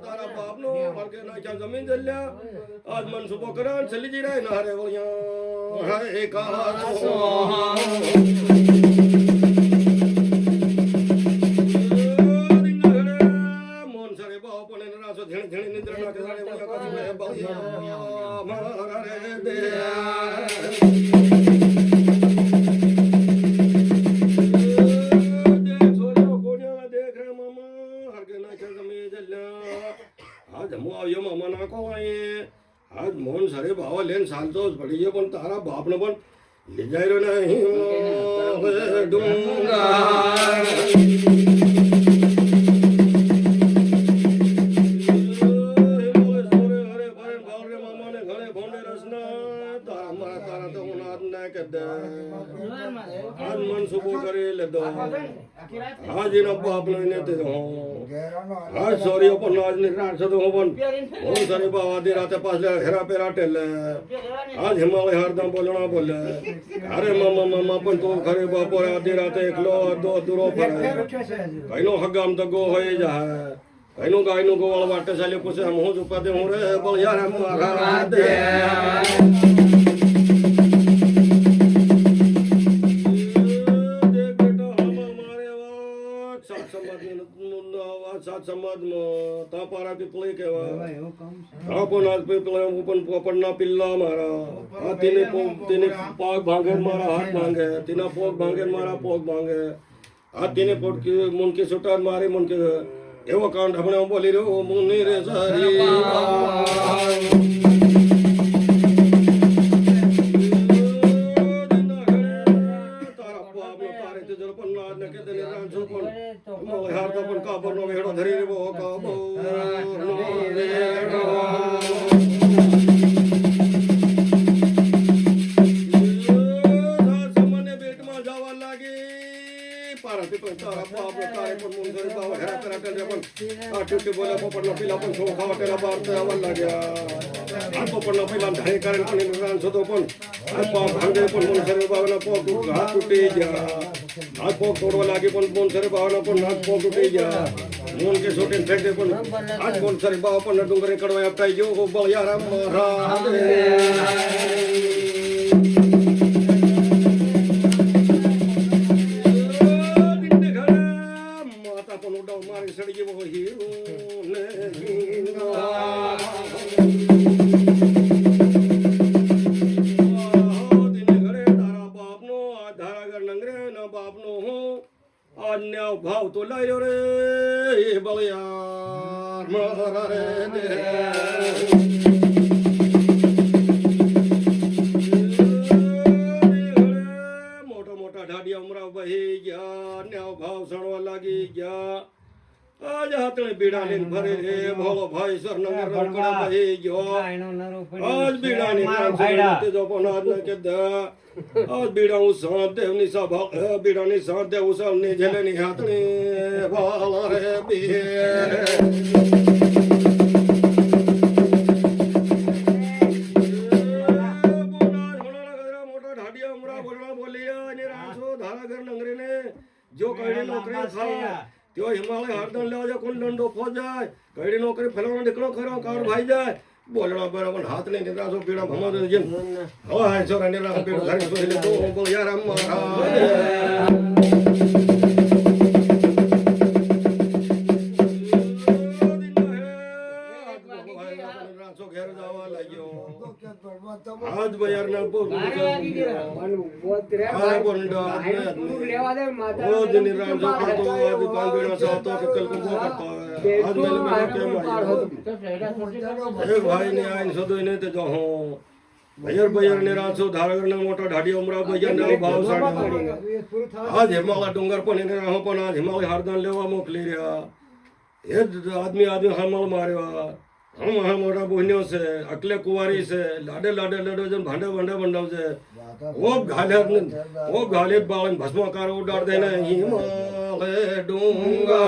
તારા બાપનો માર્કે નાખ્યા જમીન જલ્યા આજ મન સુબો કરાન ચલી જી રે ના રે વળિયા હે એકાસો મોન સરે બાવ પણ રાસો ધણી ધણી નિદ્રા ના કરે વળિયા બળિયા મારા રે દે आज मोहन सारे भावा लेन सालतो पड़ी है पण तारा बाप ने पण ले जाय रे नहीं डूंगा आज मन सुबह करे ले दो आज इन बाप ने ते हो आज सॉरी अपन आज निराश तो अपन बहुत सारे बाबा दे रात पास हेरा पेरा टेल आज हिमालय हरदम बोलना बोले अरे मामा मामा पण तो खरे बाप आधी रात एकलो दो दुरो फर कइनो हगाम तो गो होई जा कइनो गायनो गोवाल वाटे साले पूछे हम हो जुपा दे हो रे बोल यार हम मारा दे सात समाज ता पारा पिपळे केवा आपण आज पिपळे पण ना पिल्ला मारा तिने पाग भांगे मारा हाथ भांगे तिना पोग भांगे मारा पोग भांगे आ तिने पोट की मुन की सुटान मारे मुन के एवो कांड हमने बोली रे ओ मुनि रे सारी लागे पण बोन सरे भावना पण हात पोक उठी गया मोन के छोटे फेंके पण आज बोन सरे भाव पण डोंगरे कडवा आपटाई जो हो बळ यार मारा माता पण उडाव मारी सडगी वो हिरो ने भाव तो लायो रे बलियार मारा रे दे मोटा मोटा ढाडिया उमरा बही गया न्याव भाव सड़वा लागी गया आज हाथले बीड़ा लेन भरे रे भोलो भाई सर नंगर रंगड़ा बही गयो आज बीड़ा ने ते जो पनाद न के द आज बीड़ा उ साथ देव नि सा बीड़ा नि साथ देव उसल ने झले नि हाथले वाला रे बी मोटा ढाडिया उमरा बोलना बोलिया ने रासो धारा घर नंगरे ने जो कहे नौकरी खा त्यो हिमालय हरदम ले जा कोन डंडो फो जाए कईडी नौकरी फलाना निकलो खरो कार भाई जाए बोलना बराबर हाथ ने निद्रा सो पीड़ा भमा दे जिन हो है छोरा निद्रा पीड़ा घर सो ले तो बोल यार हम घर जावा लाग्यो आज बयार ना बोल लेवा दे माता ओ दिन राम जो तो आज पांच बेड़ा सा तो कल को करता है आज मेरे भाई ने आइन सदो ने ते जो हो बयर बयर ने रासो धारगर न मोटा ढाडी उमरा बयर ने भाव साडा आज हिमालय डोंगर पण ने राहो पण आज हिमालय हरदन लेवा मोकली रहा ये आदमी हमल मारवा हम मोटा बोहन्यो से अकले कुवारी से लाडे लाडे लडो जन भांडे भांडे बंडाव से वो घाले बावन भस्माकार उडाड़ देना हिमालय डूंगा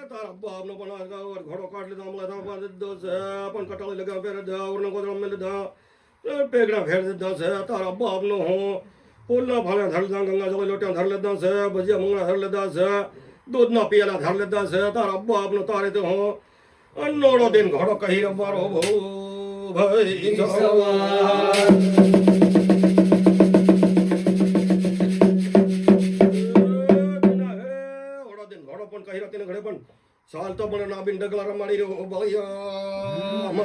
तारा बाप न बना और घोड़ो काट ले दामला था दो से अपन कटाले लगा फेर दा और न कोदरा मिल दा पेगड़ा फेर दे से तारा बाप न हो ફૂલના ફાળે ધર લીધા ગંગા જળ લોટ્યા ધર લીધા છે ભજીયા મંગળા ધર લીધા છે દૂધના પિયાલા ધર લીધા છે તારા બાપનો તારે તો હો અનોડો દિન ઘોડો કહી રમારો ભાઈ સવાર ઘરે પણ સાલ તો પણ નાબીન ડગલા રમાડી રહ્યો ભૈયા